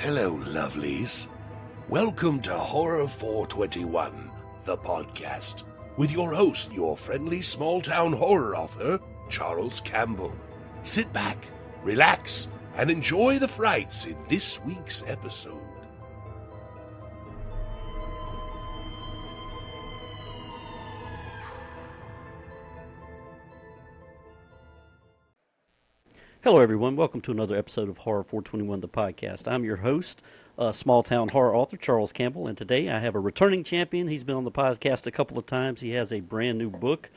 Hello, lovelies. Welcome to Horror 421, the podcast, with your host, your friendly small-town horror author, Charles Campbell. Sit back, relax, and enjoy the frights in this week's episode. Hello, everyone. Welcome to another episode of Horror 421, the podcast. I'm your host, small-town horror author Charles Campbell, and today I have a returning champion. He's been on the podcast a couple of times. He has a brand new book,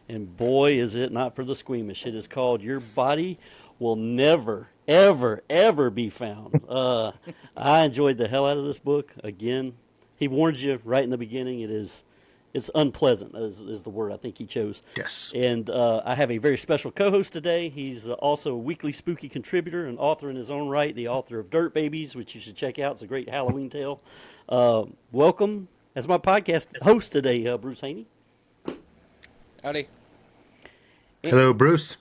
and boy, is it not for the squeamish. It is called Your Body Will Never, Ever, Ever Be Found. I enjoyed the hell out of this book. Again, he warns you right in the beginning. It's unpleasant is the word I think he chose. Yes. And I have a very special co-host today. He's also a weekly spooky contributor and author in his own right, the author of Dirt Babies, which you should check out. It's a great Halloween tale. Welcome as my podcast host today, Bruce Haney. Howdy. Hello, Bruce.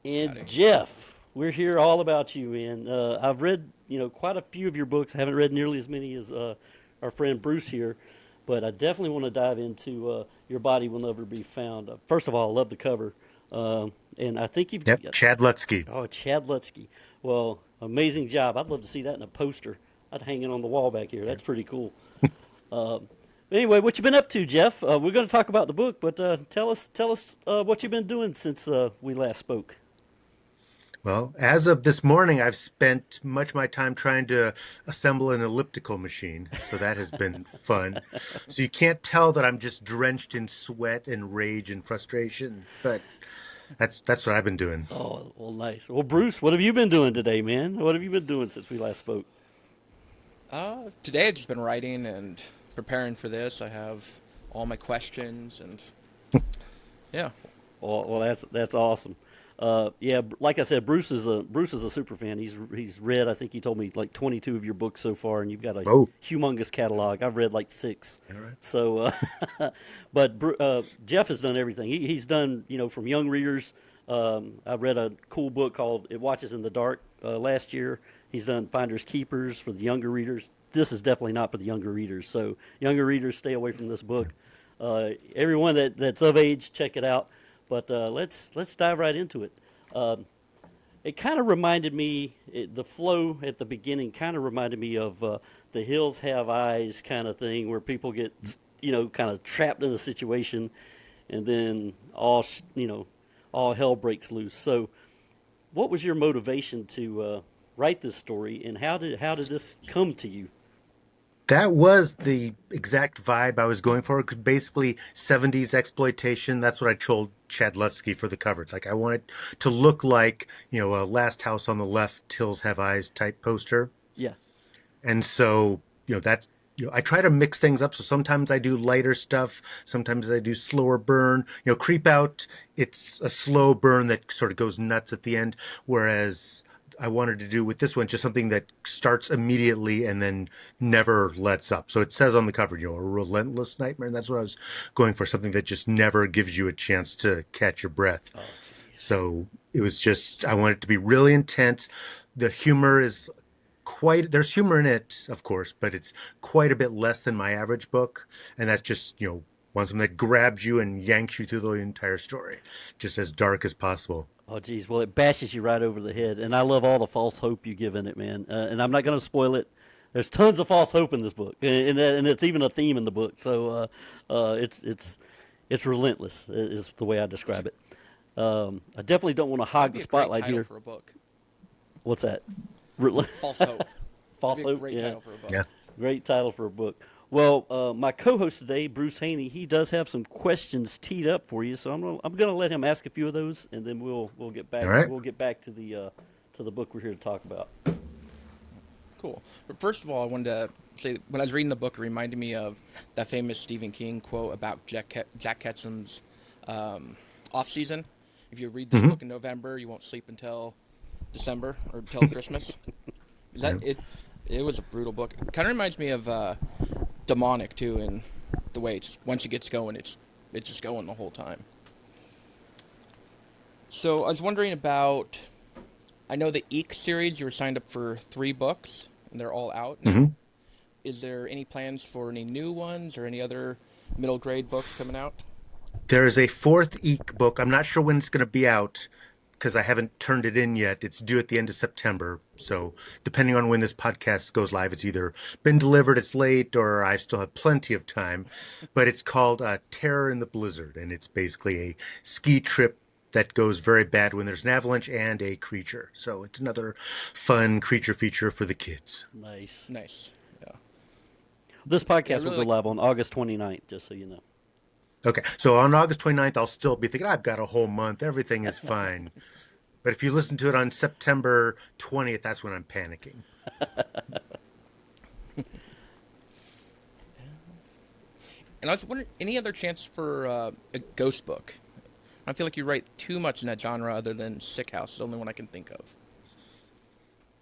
And Howdy. Jeff, we're here all about you. And I've read quite a few of your books. I haven't read nearly as many as our friend Bruce here. But I definitely want to dive into Your Body Will Never Be Found. First of all, I love the cover. And I think you've... Yep, Chad Lutsky. Oh, Chad Lutsky. Well, amazing job. I'd love to see that in a poster. I'd hang it on the wall back here. That's pretty cool. Anyway, what you been up to, Jeff? We're going to talk about the book, but tell us what you've been doing since we last spoke. Well, as of this morning, I've spent much of my time trying to assemble an elliptical machine, so that has been fun. So you can't tell that I'm just drenched in sweat and rage and frustration, but that's what I've been doing. Oh, well, nice. Well, Bruce, what have you been doing today, man? What have you been doing since we last spoke? Today I've just been writing and preparing for this. I have all my questions and yeah. Well, that's awesome. Yeah, like I said, Bruce is a super fan. He's read, I think he told me, like 22 of your books so far, and you've got a humongous catalog. I've read like 6. All right. So, but Jeff has done everything. He's done, from young readers. I read a cool book called It Watches in the Dark last year. He's done Finders Keepers for the younger readers. This is definitely not for the younger readers. So, younger readers, stay away from this book. Everyone that's of age, check it out. But let's dive right into it. It kind of reminded me, the flow at the beginning kind of reminded me of the Hills Have Eyes kind of thing, where people get, kind of trapped in a situation, and then all hell breaks loose. So, what was your motivation to write this story, and how did this come to you? That was the exact vibe I was going for. Basically, 70s exploitation. That's what I told Chad Lutsky for the cover. It's like I want it to look like, a Last House on the Left, Hills Have Eyes type poster. Yeah. And so, that's, I try to mix things up. So sometimes I do lighter stuff. Sometimes I do slower burn. Creep Out, it's a slow burn that sort of goes nuts at the end. Whereas I wanted to do with this one just something that starts immediately and then never lets up. So it says on the cover, a relentless nightmare. And that's what I was going for, something that just never gives you a chance to catch your breath. Oh, so it was just, I want it to be really intense. The humor is there's humor in it, of course, but it's quite a bit less than my average book. And that's just, want something that grabs you and yanks you through the entire story, just as dark as possible. Oh, geez. Well, it bashes you right over the head. And I love all the false hope you give in it, man. And I'm not going to spoil it. There's tons of false hope in this book. And it's even a theme in the book. So it's relentless is the way I describe it. I definitely don't want to hog the spotlight here. For a book. What's that? False Hope. False Hope, great yeah. title for a book. Yeah. Great title for a book. Well, my co-host today, Bruce Haney, he does have some questions teed up for you, so I'm gonna let him ask a few of those, and then we'll get back. All right. We'll get back to the book we're here to talk about. Cool. But first of all, I wanted to say, when I was reading the book, it reminded me of that famous Stephen King quote about Jack Ketchum's off-season. If you read this book in November, you won't sleep until December or until Christmas. It was a brutal book. It kind of reminds me of Demonic too, in the way once it gets going, it's just going the whole time. So I was wondering about I know the Eek series, you were signed up for 3 books, and they're all out now. Hmm. Is there any plans for any new ones or any other middle grade books coming out? There is a fourth Eek book. I'm not sure when it's going to be out because I haven't turned it in yet. It's due at the end of September. So, depending on when this podcast goes live, it's either been delivered, it's late, or I still have plenty of time. But it's called Terror in the Blizzard, and it's basically a ski trip that goes very bad when there's an avalanche and a creature. So, it's another fun creature feature for the kids. Nice. Nice. Yeah. This Yeah, I podcast will really go like. live on August 29th, just so you know. Okay, so on August 29th, I'll still be thinking, I've got a whole month. Everything is fine. But if you listen to it on September 20th, that's when I'm panicking. And I was wondering, any other chance for a ghost book? I feel like you write too much in that genre other than Sick House. It's the only one I can think of.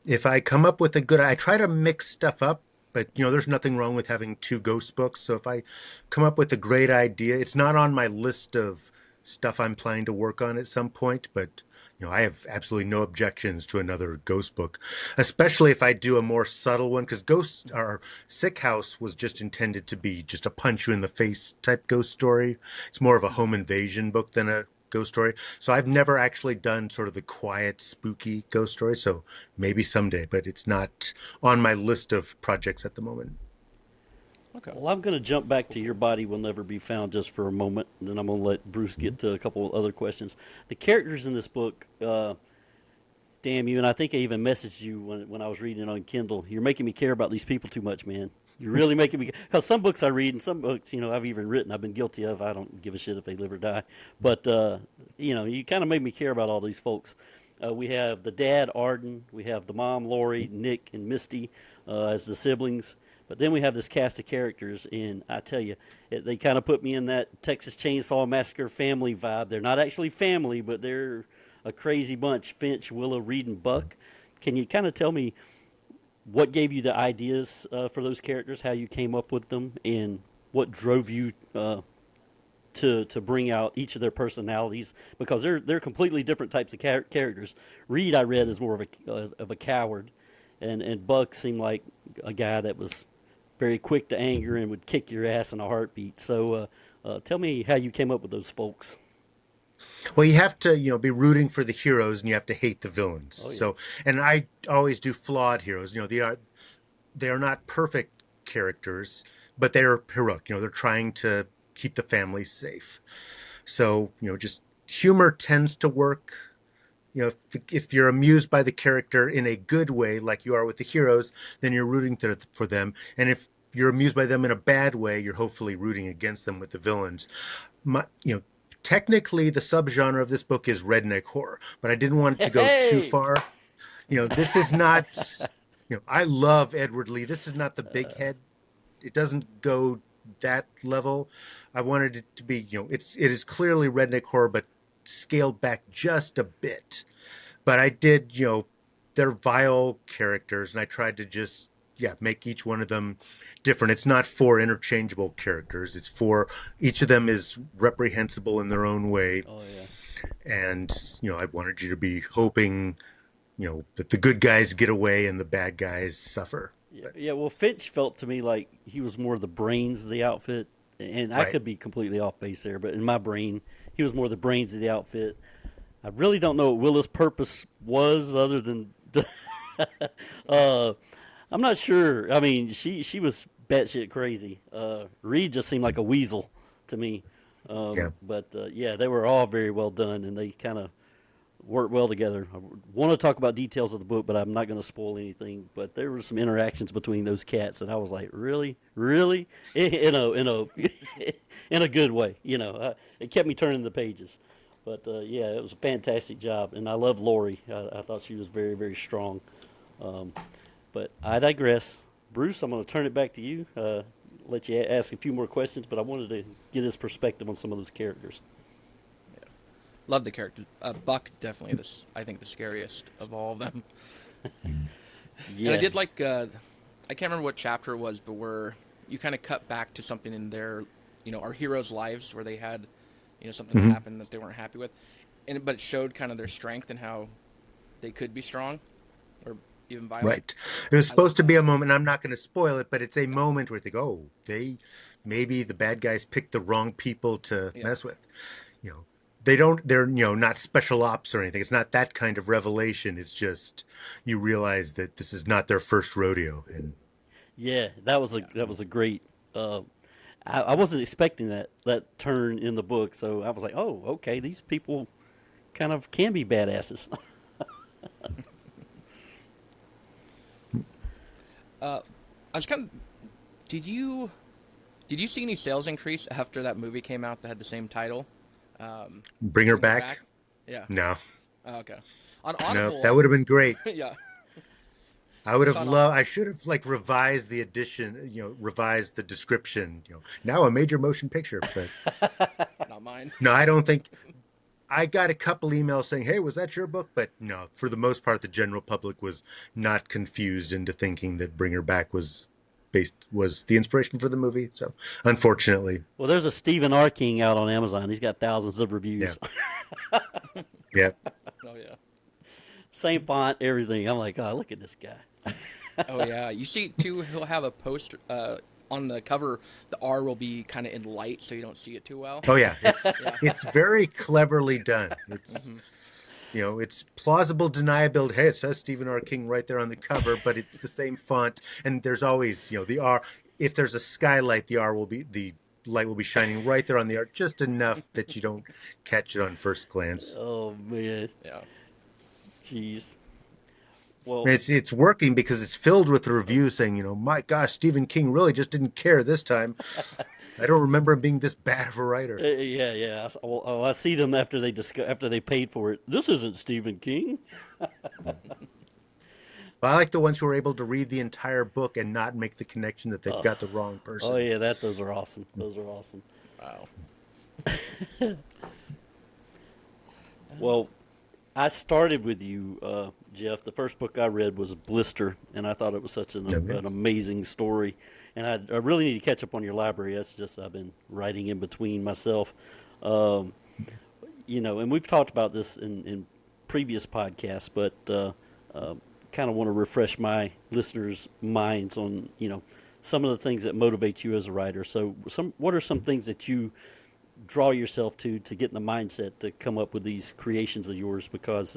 If I come up with a good, I try to mix stuff up, but there's nothing wrong with having two ghost books. So if I come up with a great idea, it's not on my list of stuff I'm planning to work on at some point, but I have absolutely no objections to another ghost book, especially if I do a more subtle one, because Ghost or Sick House was just intended to be just a punch you in the face type ghost story. It's more of a home invasion book than a ghost story. So I've never actually done sort of the quiet, spooky ghost story. So maybe someday, but it's not on my list of projects at the moment. Okay. Well, I'm going to jump back to Your Body Will Never Be Found just for a moment, and then I'm going to let Bruce get to a couple of other questions. The characters in this book, damn you, and I think I even messaged you when I was reading it on Kindle. You're making me care about these people too much, man. You're really making me, because some books I read and some books, I've even written, I've been guilty of. I don't give a shit if they live or die. But, you kind of made me care about all these folks. We have the dad, Arden. We have the mom, Lori, Nick, and Misty as the siblings. But then we have this cast of characters, and I tell you, they kind of put me in that Texas Chainsaw Massacre family vibe. They're not actually family, but they're a crazy bunch. Finch, Willow, Reed, and Buck. Can you kind of tell me what gave you the ideas for those characters, how you came up with them, and what drove you to bring out each of their personalities? Because they're completely different types of characters. Reed, I read, is more of a coward, and Buck seemed like a guy that was very quick to anger and would kick your ass in a heartbeat. So tell me how you came up with those folks. Well, you have to, be rooting for the heroes and you have to hate the villains. Oh yeah. So, and I always do flawed heroes. They are not perfect characters, but they're heroic. They're trying to keep the family safe. So, just humor tends to work. If you're amused by the character in a good way, like you are with the heroes, then you're rooting for them. And if you're amused by them in a bad way, you're hopefully rooting against them with the villains. My, technically, the subgenre of this book is redneck horror, but I didn't want it to go too Hey. far. This is not. I love Edward Lee. This is not the big head. It doesn't go that level. I wanted it to be, it is clearly redneck horror, but scaled back just a bit. But I did, they're vile characters, and I tried to just, make each one of them different. It's not four interchangeable characters. It's four, each of them is reprehensible in their own way. Oh yeah. And, I wanted you to be hoping, that the good guys get away and the bad guys suffer. Yeah, yeah. Well, Finch felt to me like he was more the brains of the outfit, and I Right. could be completely off base there, but in my brain, he was more the brains of the outfit. I really don't know what Willa's purpose was, other than, uh, I'm not sure. I mean, she was batshit crazy. Reed just seemed like a weasel to me. Yeah. But yeah, they were all very well done, and they kind of work well together. I want to talk about details of the book, but I'm not going to spoil anything. But there were some interactions between those cats, and I was like, really, really, in a in a good way. It kept me turning the pages. But yeah, it was a fantastic job, and I love Lori. I thought she was very, very strong. Um, but I digress. Bruce, I'm going to turn it back to you. Let you ask a few more questions, but I wanted to get his perspective on some of those characters. Love the character. Buck, definitely I think the scariest of all of them. Yeah. And I did like, I can't remember what chapter it was, but where you kind of cut back to something in their, our heroes' lives where they had, something Mhm. happen that they weren't happy with. But it showed kind of their strength and how they could be strong or even violent. Right. It was I love supposed to be that. a moment. I'm not going to spoil it, but it's a moment where you think, oh, they maybe the bad guys picked the wrong people to Yeah. mess with. You know, they don't. They're not special ops or anything. It's not that kind of revelation. It's just you realize that this is not their first rodeo, and Yeah, that was a great. Uh, I wasn't expecting that turn in the book, so I was like, oh, okay, these people kind of can be badasses. I was kind of. Did you did you see any sales increase after that movie came out that had the same title? Um, bring her Bring Her back. Back. Yeah. No, Oh, okay. On no, Audible, that would have been great. yeah. I would I have saw it loved. I should have like revised the edition. Revised the description. Now a major motion picture. But not mine. no, I don't think. I got a couple emails saying, "Hey, was that your book?" But no, for the most part, the general public was not confused into thinking that Bring Her Back was the inspiration for the movie. So, unfortunately, Well, there's a Stephen R. King out on Amazon. He's got thousands of yeah, reviews. yeah. Oh yeah. Same font, everything. I'm like, oh, look at this guy. Oh yeah. You see too. He'll have a poster on the cover. The R will be kind of in light, so you don't see it too well. Oh yeah, it's Yeah. it's very cleverly done. It's plausible deniability. Hey, it says Stephen R. King right there on the cover, but it's the same font, and there's always the R. If there's a skylight, the light will be shining right there on the R, just enough that you don't catch it on first glance. Oh man, Yeah. jeez. Well, And it's working because it's filled with reviews saying, my gosh, Stephen King really just didn't care this time. I don't remember him being this bad of a writer. yeah, yeah. I see them after they paid for it. This isn't Stephen King. But I like the ones who are able to read the entire book and not make the connection that they've got the wrong Oh person. yeah, those are awesome. Those are awesome. Wow. Well, I started with you, Jeff. The first book I read was Blister, and I thought it was such an amazing story. And I really need to catch up on your library. That's just I've been writing in between myself. Um, and we've talked about this in previous podcasts, but kind of want to refresh my listeners' minds on some of the things that motivate you as a writer. So, what are some things that you draw yourself to get in the mindset to come up with these creations of yours? Because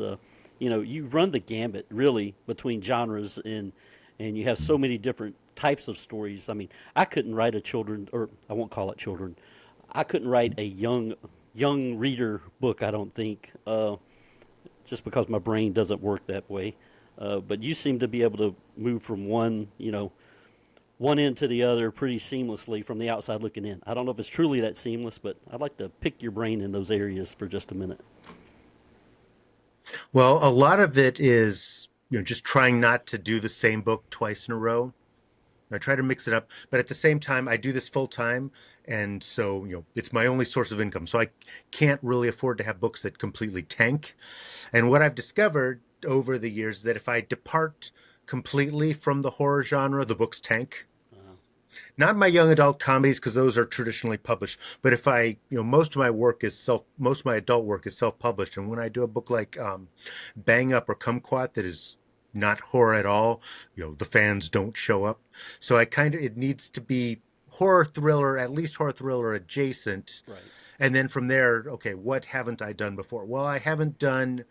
you run the gambit really between genres, and you have so many different types of stories. I mean, I couldn't write a children, or I won't call it children. I couldn't write a young reader book. I don't think, just because my brain doesn't work that way. But you seem to be able to move from one end to the other pretty seamlessly from the outside looking in. I don't know if it's truly that seamless, but I'd like to pick your brain in those areas for just a minute. Well, a lot of it is, just trying not to do the same book twice in a row. I try to mix it up, but at the same time, I do this full time. And so, it's my only source of income. So I can't really afford to have books that completely tank. And what I've discovered over the years is that if I depart completely from the horror genre, the books tank. Not my young adult comedies because those are traditionally published, but if most of my adult work is self-published, and when I do a book like Bang Up or Kumquat that is not horror at all, the fans don't show up. So it needs to be horror thriller, at least horror thriller adjacent. Right. And then from there, okay, what haven't I done before? Well, I haven't done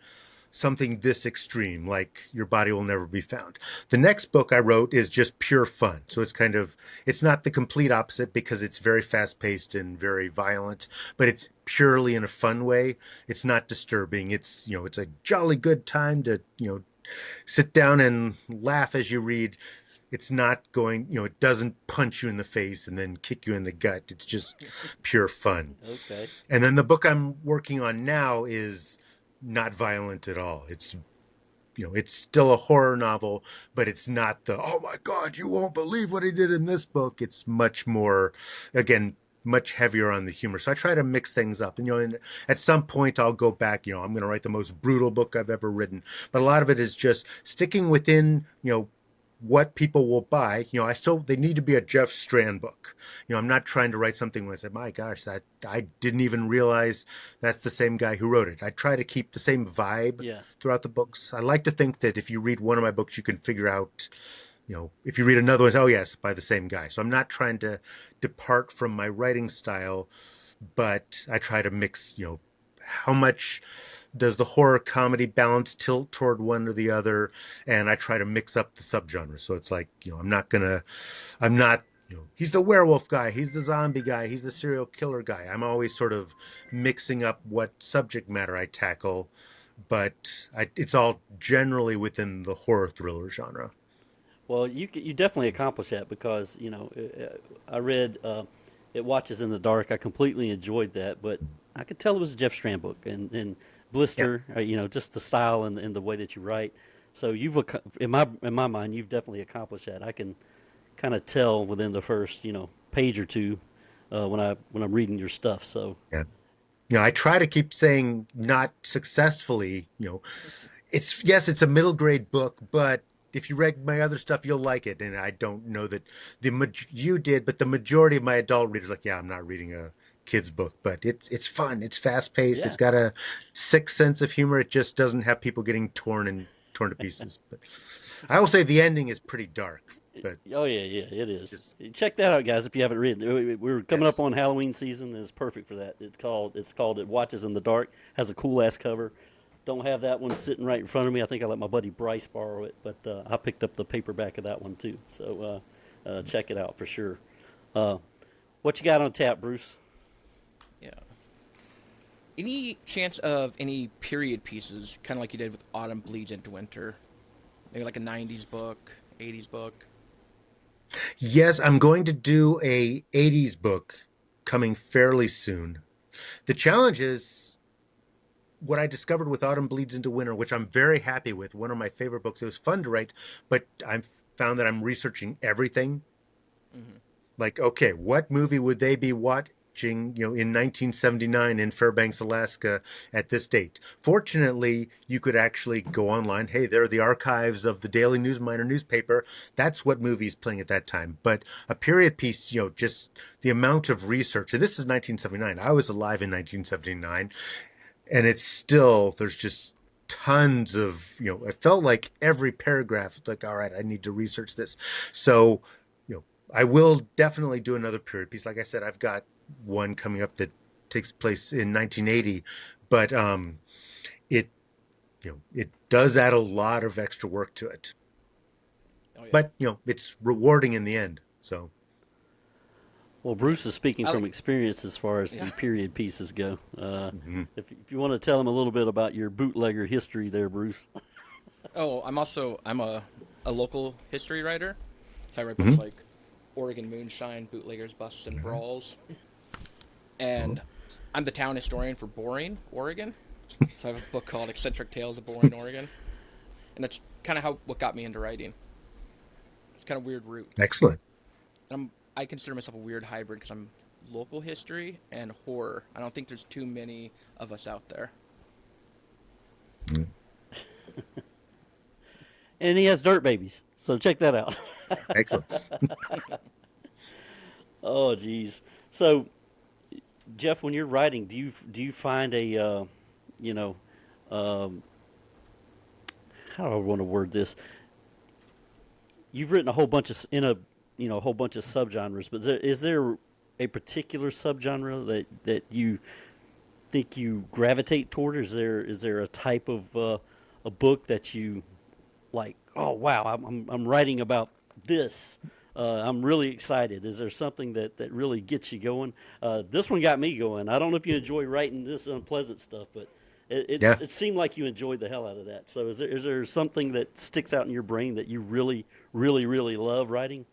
something this extreme, like Your Body Will Never Be Found. The next book I wrote is just pure fun. So it's not the complete opposite because it's very fast paced and very violent, but it's purely in a fun way. It's not disturbing. It's a jolly good time to, sit down and laugh as you read. It's not going, it doesn't punch you in the face and then kick you in the gut. It's just pure fun. Okay. And then the book I'm working on now is not violent at all. It's still a horror novel, but it's not oh my God, you won't believe what he did in this book. It's much more, again, much heavier on the humor. So I try to mix things up. And at some point I'll go back, I'm going to write the most brutal book I've ever written. But a lot of it is just sticking within, what people will buy. I still they need to be a Jeff Strand book. I'm not trying to write something where I say, my gosh, that I didn't even realize that's the same guy who wrote it. I try to keep the same vibe Yeah. throughout the books. I like to think that if you read one of my books, you can figure out, if you read another one, oh yes, by the same guy. So I'm not trying to depart from my writing style, but I try to mix, how much does the horror comedy balance tilt toward one or the other, and I try to mix up the subgenres. So it's like, I'm not, he's the werewolf guy, he's the zombie guy, he's the serial killer guy. I'm always sort of mixing up what subject matter I tackle, but it's all generally within the horror thriller genre. Well, you definitely accomplish that because I read It Watches in the Dark. I completely enjoyed that, but I could tell it was a Jeff Strand book and Yeah. Blister. Just the style and the way that you write. So in my mind, you've definitely accomplished that. I can kind of tell within the first page or two when I'm reading your stuff. So Yeah. I try to keep saying not successfully, it's yes, it's a middle grade book, but if you read my other stuff, you'll like it. And I don't know that you did, but the majority of my adult readers are like, yeah, I'm not reading a kid's book, but it's fun, it's fast paced, yeah. it's got a sick sense of humor. It just doesn't have people getting torn to pieces. But I will say the ending is pretty dark, but Oh yeah, yeah, it is. just Check that out, guys. If you haven't read it, we're coming up yes, on Halloween season. And it's perfect for that. It's called It Watches in the Dark. Has a cool ass cover. Don't have that one sitting right in front of me. I think I let my buddy Bryce borrow it, but I picked up the paperback of that one too. So check it out for sure. Uh, what you got on tap, Bruce? Yeah. Any chance of any period pieces, kind of like you did with Autumn Bleeds into Winter? Maybe like a 90s book, 80s book? yes, I'm going to do a 80s book coming fairly soon. The challenge is what I discovered with Autumn Bleeds into Winter, which I'm very happy with. One of my favorite books. It was fun to write, but I've found that I'm researching everything. Mm-hmm. Like, okay, what movie would they be watching, in 1979 in Fairbanks, Alaska at this date? Fortunately, you could actually go online. Hey, there are the archives of the Daily News Miner newspaper. That's what movie's playing at that time. But a period piece, just the amount of research. And this is 1979. I was alive in 1979, and it's still there's just tons of it felt like every paragraph it's like, all right, I need to research this. So I will definitely do another period piece. Like I said, I've got one coming up that takes place in 1980, but it it does add a lot of extra work to it, Oh, yeah. but it's rewarding in the end. So Well, Bruce is speaking I from like, experience as far as the yeah. period pieces go. mhm. If you want to tell him a little bit about your bootlegger history there, Bruce. Oh, I'm a local history writer. So I write books Mhm. like Oregon Moonshine, Bootleggers, Busts, and Brawls. And I'm the town historian for Boring, Oregon. So I have a book called Eccentric Tales of Boring, Oregon. And that's kind of what got me into writing. It's kind of weird route. Excellent. I consider myself a weird hybrid because I'm local history and horror. I don't think there's too many of us out there. Mm. And he has dirt babies. So check that out. Excellent. Oh, geez. So, Jeff, when you're writing, do you find you know, um, how do I want to word this? You've written a whole bunch of in a whole bunch of subgenres, but is there a particular subgenre that you think you gravitate toward? Is there a type of a book that you like? Oh wow, I'm writing about this. I'm really excited. Is there something that really gets you going? This one got me going. I don't know if you enjoy writing this unpleasant stuff, but Yeah. it seemed like you enjoyed the hell out of that. So is there something that sticks out in your brain that you really really really love writing?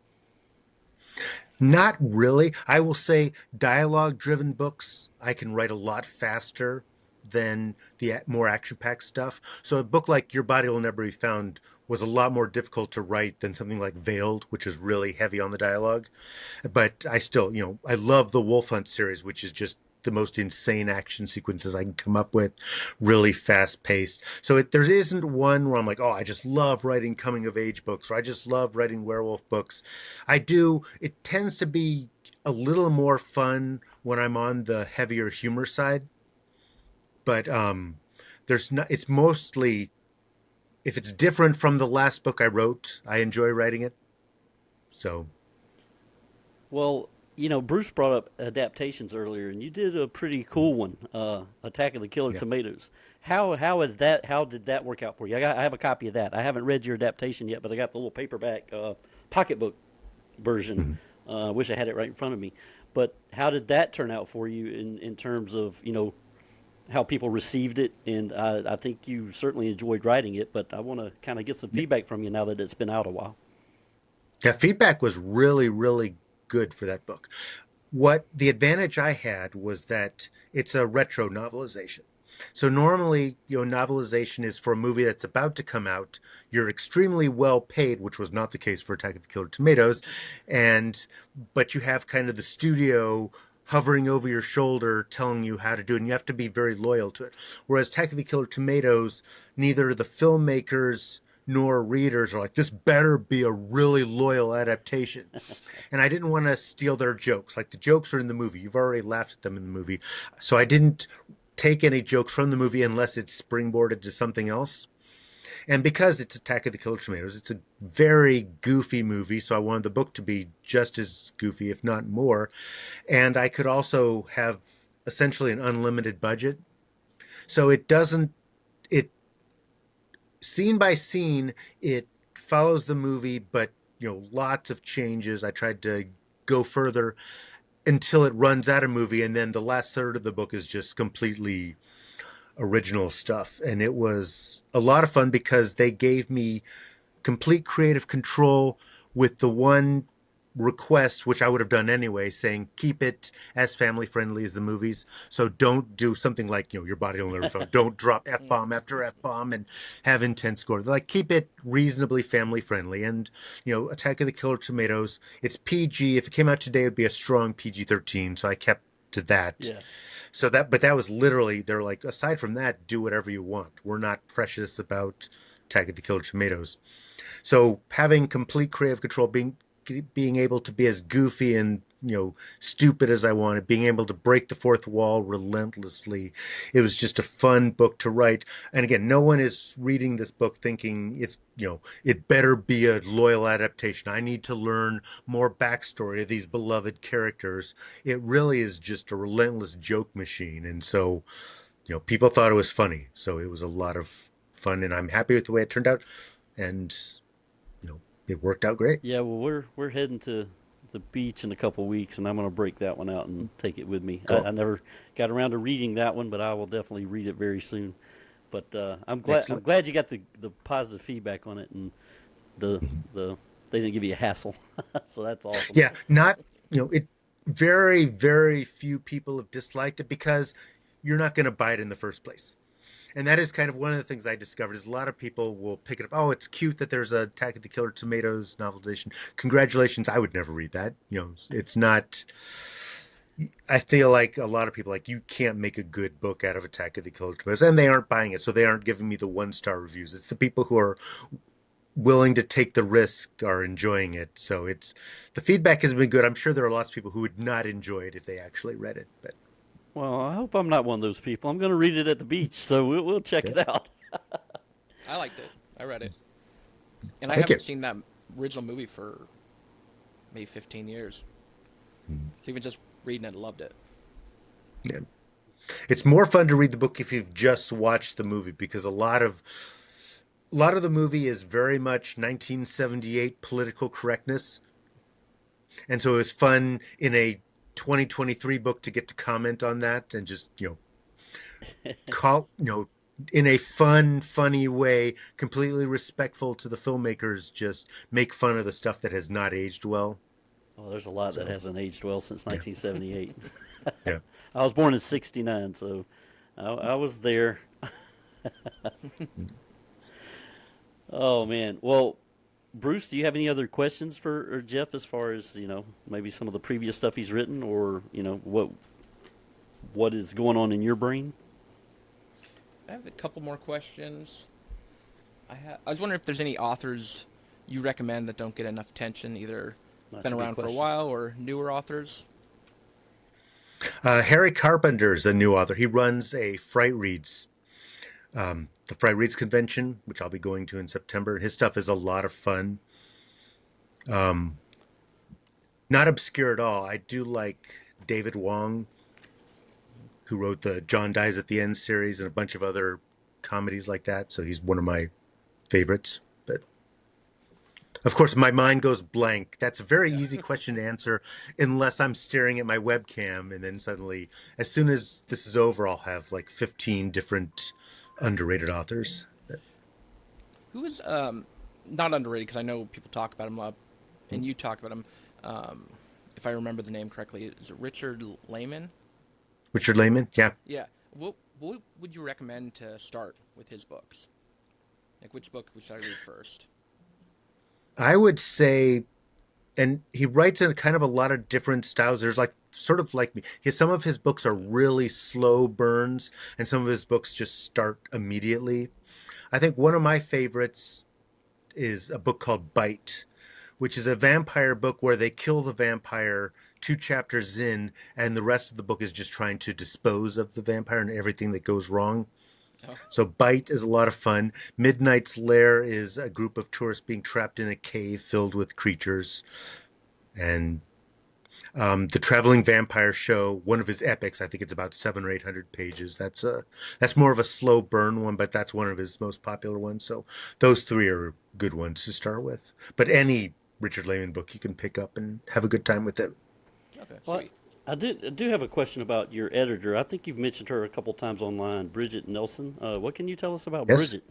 Not really. I will say dialogue driven books, I can write a lot faster than the more action packed stuff. So a book like Your Body Will Never Be Found was a lot more difficult to write than something like Veiled, which is really heavy on the dialogue. But I still, I love the Wolf Hunt series, which is just the most insane action sequences I can come up with, really fast paced. So there isn't one where I'm like, oh, I just love writing coming of age books, or I just love writing werewolf books. I do. It tends to be a little more fun when I'm on the heavier humor side, but there's not. It's mostly if it's different from the last book I wrote, I enjoy writing it. So Well, Bruce brought up adaptations earlier, and you did a pretty cool one, Attack of the Killer yeah. Tomatoes. How did that work out for you? I have a copy of that. I haven't read your adaptation yet, but I got the little paperback pocketbook version. Mhm. I wish I had it right in front of me. But how did that turn out for you in terms of how people received it? And I think you certainly enjoyed writing it. But I want to kind of get some feedback from you now that it's been out a while. Yeah, feedback was really, really good for that book. What the advantage I had was that it's a retro novelization. So normally, novelization is for a movie that's about to come out. You're extremely well paid, which was not the case for Attack of the Killer Tomatoes, and but you have kind of the studio hovering over your shoulder telling you how to do it, and you have to be very loyal to it. Whereas Attack of the Killer Tomatoes, neither the filmmakers nor readers are like, this better be a really loyal adaptation. And I didn't want to steal their jokes. Like the jokes are in the movie. You've already laughed at them in the movie. So I didn't take any jokes from the movie unless it's springboarded to something else. And because it's Attack of the Killer Tomatoes, it's a very goofy movie. So I wanted the book to be just as goofy, if not more. And I could also have essentially an unlimited budget. So it scene by scene, it follows the movie, but lots of changes. I tried to go further until it runs out of movie, and then the last third of the book is just completely original stuff. And it was a lot of fun because they gave me complete creative control with the one request, which I would have done anyway, saying keep it as family friendly as the movies. So don't do something like, your body will never phone. Don't drop F bomb after F bomb and have intense gore. They're like, keep it reasonably family friendly. And, Attack of the Killer Tomatoes, it's PG. If it came out today, it would be a strong PG-13. So I kept to that. Yeah. But that was literally, they're like, aside from that, do whatever you want. We're not precious about Attack of the Killer Tomatoes. So having complete creative control, being able to be as goofy and stupid as I wanted, being able to break the fourth wall relentlessly, it was just a fun book to write. And again, no one is reading this book thinking it's it better be a loyal adaptation. I need to learn more backstory of these beloved characters. It really is just a relentless joke machine, and so people thought it was funny. So it was a lot of fun, and I'm happy with the way it turned out. And it worked out great. Yeah, well, we're heading to the beach in a couple of weeks, and I'm going to break that one out and take it with me. Cool. I never got around to reading that one, but I will definitely read it very soon. But I'm glad Excellent. I'm glad you got the positive feedback on it, and the they didn't give you a hassle, so that's awesome. Yeah, not it. Very, very few people have disliked it because you're not going to buy it in the first place. And that is kind of one of the things I discovered is a lot of people will pick it up. Oh, it's cute that there's a Attack of the Killer Tomatoes novelization. Congratulations. I would never read that. It's not. I feel like a lot of people like you can't make a good book out of Attack of the Killer Tomatoes, and they aren't buying it, so they aren't giving me the 1-star reviews. It's the people who are willing to take the risk are enjoying it. So the feedback has been good. I'm sure there are lots of people who would not enjoy it if they actually read it, but. Well, I hope I'm not one of those people. I'm going to read it at the beach, so we'll check Yeah. it out. I liked it. I read it, and I Thank haven't you. seen that original movie for maybe 15 years. So even just reading it, loved it. Yeah. It's more fun to read the book if you've just watched the movie because a lot of the movie is very much 1978 political correctness. And so it was fun in a 2023 book to get to comment on that and just, call, in a funny way, completely respectful to the filmmakers, just make fun of the stuff that has not aged well. Well, there's a lot that So, hasn't aged well since yeah. 1978. Yeah. I was born in '69, so I was there. Oh man. Well, Bruce, do you have any other questions for Jeff as far as maybe some of the previous stuff he's written, or what what is going on in your brain. I have a couple more questions. I was wondering if there's any authors you recommend that don't get enough attention, either That's been a good around for a question. while or newer authors. Harry Carpenter's a new author. He runs a Fright Reads, the Fright Reads convention, which I'll be going to in September. His stuff is a lot of fun. Not obscure at all. I do like David Wong, who wrote the John Dies at the End series and a bunch of other comedies like that. So he's one of my favorites. But of course, my mind goes blank. That's a very Yeah. easy question to answer unless I'm staring at my webcam. And then suddenly, as soon as this is over, I'll have like 15 different underrated authors. Who is not underrated, because I know people talk about him a lot, and you talk about him. If I remember the name correctly, is it Richard Lehman? Richard Lehman, yeah. Yeah. What would you recommend to start with his books? Like, which book should I read first? I would say, and he writes in kind of a lot of different styles. There's like sort of like me. Some of his books are really slow burns, and some of his books just start immediately. I think one of my favorites is a book called Bite, which is a vampire book where they kill the vampire 2 chapters in, and the rest of the book is just trying to dispose of the vampire and everything that goes wrong. Oh, So Bite is a lot of fun. Midnight's Lair is a group of tourists being trapped in a cave filled with creatures. And the Traveling Vampire Show, one of his epics, I think it's about 700 or 800 pages. That's more of a slow burn one, but that's one of his most popular ones. So those three are good ones to start with. But any Richard Lehman book you can pick up and have a good time with it. okay, Well, sweet. I do have a question about your editor. I think you've mentioned her a couple times online, Bridget Nelson. What can you tell us about Yes. Bridget?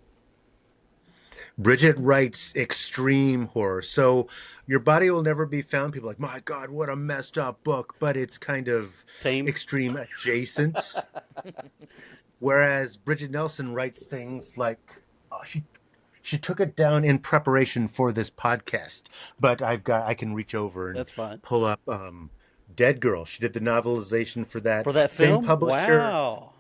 Bridget writes extreme horror. So Your Body Will Never Be Found. People are like, my God, what a messed up book. But it's kind of Tame. extreme adjacent. Whereas Bridget Nelson writes things like, oh, she took it down in preparation for this podcast, but I can reach over and That's fine. pull up Dead Girl. She did the novelization for that. For that Same film? publisher, Wow.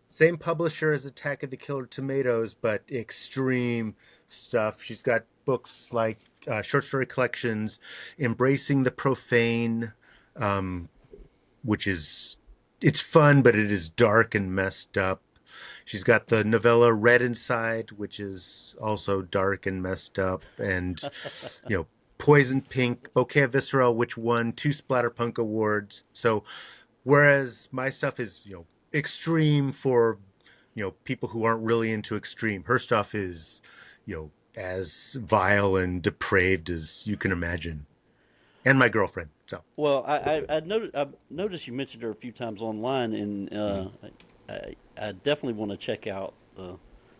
same publisher as Attack of the Killer Tomatoes, but extreme stuff. She's got books like short story collections, Embracing the Profane, um, which is it's fun, but it is dark and messed up. She's got the novella Red Inside, which is also dark and messed up, and you know, Poison Pink, Bouquet of Viscera, which won 2 Splatterpunk awards. So, whereas my stuff is extreme for people who aren't really into extreme, her stuff is as vile and depraved as you can imagine. And my girlfriend. So Well, I've noticed you mentioned her a few times online, and I definitely want to check out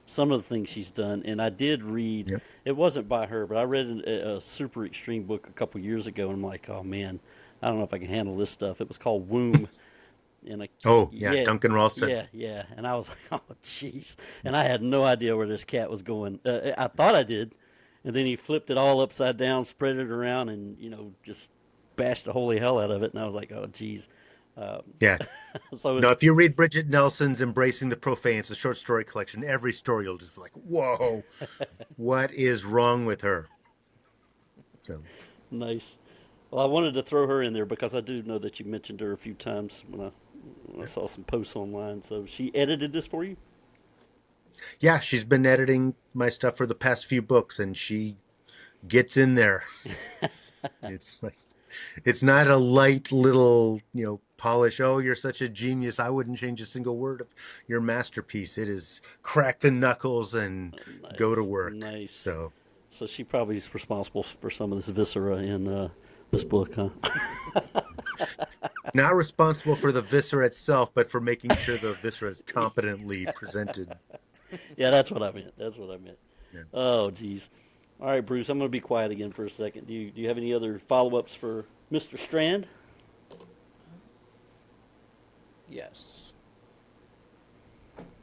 some of the things she's done. And I did read, yep. it wasn't by her, but I read a super extreme book a couple years ago, and I'm like, oh man, I don't know if I can handle this stuff. It was called Womb. And Oh yeah, yeah, Duncan Ralston. yeah, and I was like, oh jeez, and I had no idea where this cat was going. I thought I did, and then he flipped it all upside down, spread it around, and just bashed the holy hell out of it. And I was like, oh jeez. Um, Yeah. so No, if you read Bridget Nelson's Embracing the Profane, it's a short story collection. Every story you'll just be like, whoa, what is wrong with her? So nice. Well, I wanted to throw her in there because I do know that you mentioned her a few times when I saw some posts online. So she edited this for you. yeah, she's been editing my stuff for the past few books and she gets in there. It's like it's not a light little, polish. Oh, you're such a genius. I wouldn't change a single word of your masterpiece. It is crack the knuckles and go to Nice, work. nice. So, So she probably is responsible for some of this viscera in this book, huh? not responsible for the viscera itself, but for making sure the viscera is competently presented. Yeah, that's what I meant. That's what I meant. Yeah. Oh, geez. All right, Bruce, I'm going to be quiet again for a second. Do you have any other follow-ups for Mr. Strand? Yes.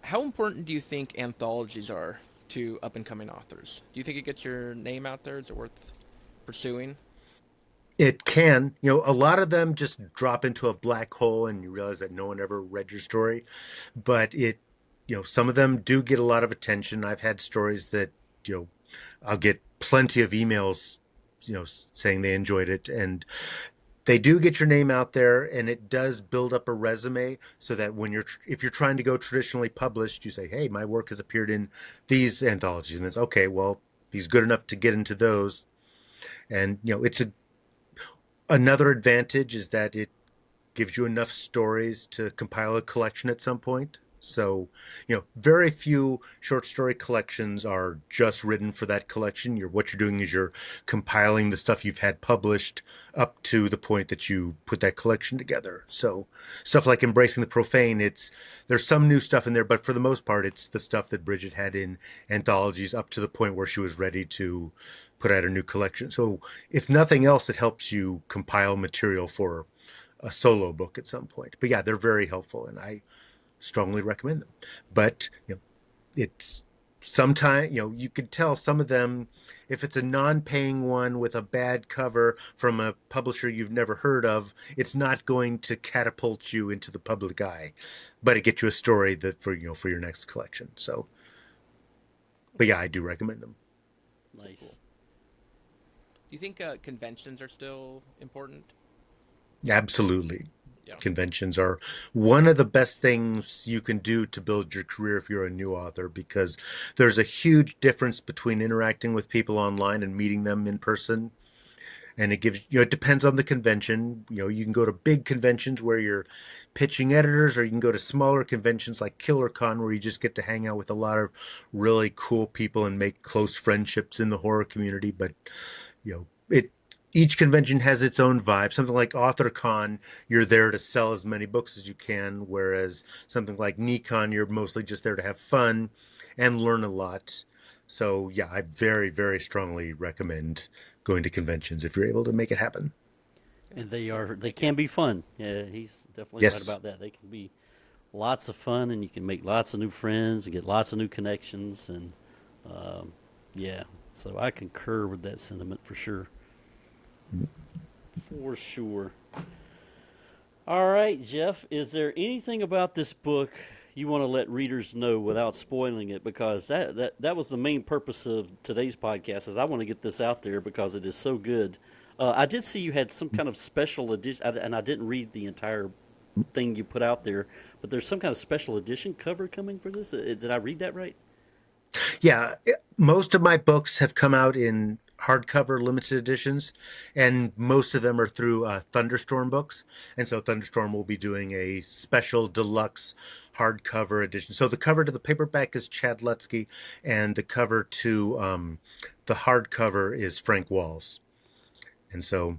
How important do you think anthologies are to up and coming authors? Do you think it gets your name out there? Is it worth pursuing? It can, a lot of them just drop into a black hole and you realize that no one ever read your story. But some of them do get a lot of attention. I've had stories that, you know, I'll get plenty of emails, saying they enjoyed it. And they do get your name out there and it does build up a resume so that if you're trying to go traditionally published, you say, hey, my work has appeared in these anthologies. And it's okay, well, he's good enough to get into those. And, it's another advantage is that it gives you enough stories to compile a collection at some point. So, very few short story collections are just written for that collection. What you're doing is you're compiling the stuff you've had published up to the point that you put that collection together. So, stuff like Embracing the Profane, there's some new stuff in there, but for the most part, it's the stuff that Bridget had in anthologies up to the point where she was ready to put out a new collection. So, if nothing else, it helps you compile material for a solo book at some point. But yeah, they're very helpful, and I strongly recommend them. But it's sometimes you could tell some of them, if it's a non-paying one with a bad cover from a publisher you've never heard of, it's not going to catapult you into the public eye, but it gets you a story that for your next collection. So, but yeah, I do recommend them. Nice. Cool. Do you think conventions are still important? Absolutely. Yeah. Conventions are one of the best things you can do to build your career if you're a new author, because there's a huge difference between interacting with people online and meeting them in person. And it depends on the convention. You can go to big conventions where you're pitching editors, or you can go to smaller conventions like KillerCon where you just get to hang out with a lot of really cool people and make close friendships in the horror community. But it each convention has its own vibe. Something like AuthorCon, you're there to sell as many books as you can, whereas something like Nikon, you're mostly just there to have fun and learn a lot. So yeah, I very, very strongly recommend going to conventions if you're able to make it happen. And they can be fun. Yeah, he's definitely right Yes, about that. They can be lots of fun, and you can make lots of new friends and get lots of new connections. And um, yeah, so I concur with that sentiment for sure. For sure. All right, Jeff, is there anything about this book you want to let readers know without spoiling it? Because that was the main purpose of today's podcast, is I want to get this out there because it is so good. I did see you had some kind of special edition, and I didn't read the entire thing you put out there, but there's some kind of special edition cover coming for this. Did I read that right? yeah. Most of my books have come out in hardcover limited editions, and most of them are through Thunderstorm Books. And so Thunderstorm will be doing a special deluxe hardcover edition. So the cover to the paperback is Chad Lutzke, and the cover to the hardcover is Frank Walls. And so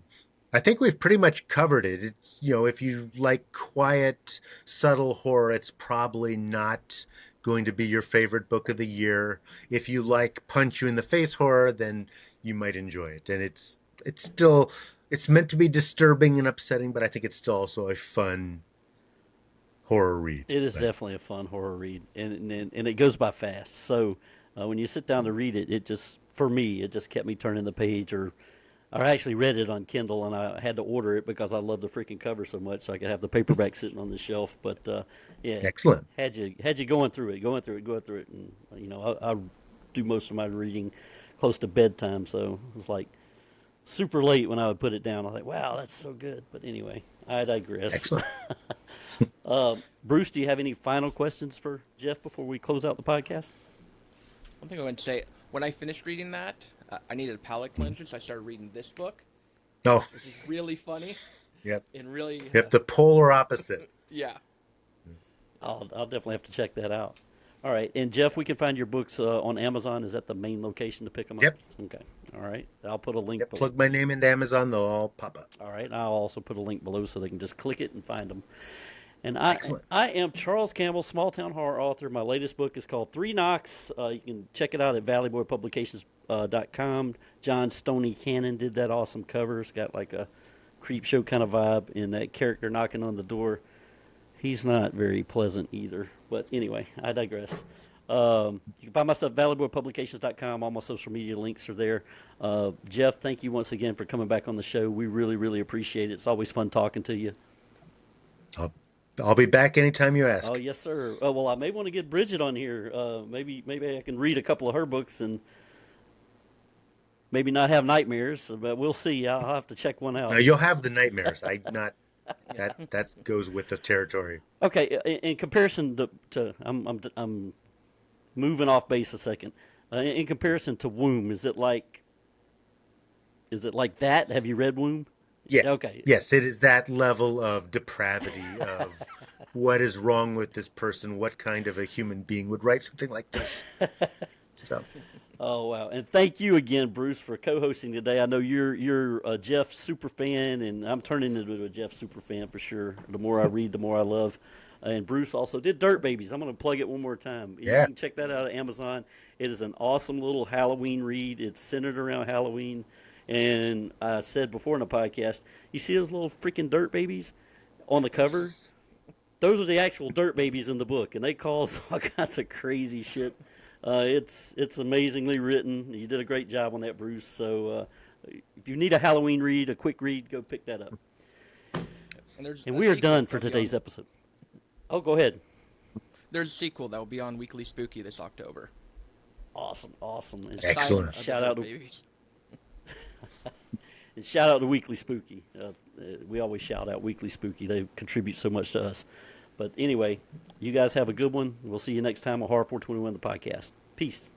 I think we've pretty much covered it. It's, if you like quiet, subtle horror, it's probably not going to be your favorite book of the year. If you like punch you in the face horror, then you might enjoy it. And it's meant to be disturbing and upsetting, but I think it's still also a fun horror read. It is But definitely a fun horror read, and it goes by fast. So when you sit down to read it, for me, it just kept me turning the page. Or I actually read it on Kindle, and I had to order it because I love the freaking cover so much, so I could have the paperback sitting on the shelf. But yeah, excellent. had you going through it, and I do most of my reading close to bedtime, so it was like super late when I would put it down. I was like, wow, that's so good. But anyway, I digress. Excellent. Bruce, do you have any final questions for Jeff before we close out the podcast? One thing I want to say, when I finished reading that, I needed a palate cleanser, so I started reading this book, Oh, which is really funny yep. and really, Yep. The polar opposite. yeah. I'll definitely have to check that out. All right, and Jeff, we can find your books on Amazon. Is that the main location to pick them up? Yep. Okay. All right. I'll put a link Yep. below. Plug my name into Amazon, they'll all pop up. All right. I'll also put a link below so they can just click it and find them. And I Excellent. I am Charles Campbell, small town horror author. My latest book is called Three Knocks. You can check it out at valleyboypublications.com. John Stoney Cannon did that awesome cover. It's got like a creep show kind of vibe, and that character knocking on the door. He's not very pleasant either. But anyway, I digress. You can find my stuff at valleyboypublications.com. All my social media links are there. Jeff, thank you once again for coming back on the show. We really, really appreciate it. It's always fun talking to you. I'll be back anytime you Oh, ask. yes, sir. Well, I may want to get Bridget on here. Maybe I can read a couple of her books and maybe not have nightmares, but we'll see. I'll have to check one out. You'll have the nightmares. I not Yeah. that goes with the territory. Okay, in comparison to I'm moving off base a second. In comparison to Womb, is it like that? Have you read Womb? Yeah. Okay. Yes, it is that level of depravity of what is wrong with this person. What kind of a human being would write something like this? So, Oh wow! And thank you again, Bruce, for co-hosting today. I know you're a Jeff super fan, and I'm turning into a Jeff super fan for sure. The more I read, the more I love. And Bruce also did Dirt Babies. I'm going to plug it one more time. You yeah. can check that out at Amazon. It is an awesome little Halloween read. It's centered around Halloween. And I said before in the podcast, you see those little freaking dirt babies on the cover? Those are the actual dirt babies in the book, and they cause all kinds of crazy shit. It's amazingly written. You did a great job on that, Bruce. So if you need a Halloween read, a quick read, go pick that up. And we are done for today's episode. Oh, go ahead. There's a sequel that will be on Weekly Spooky this October. Awesome. And Excellent. shout out to Weekly Spooky. We always shout out Weekly Spooky. They contribute so much to us. But anyway, you guys have a good one. We'll see you next time on Horror 421, the podcast. Peace.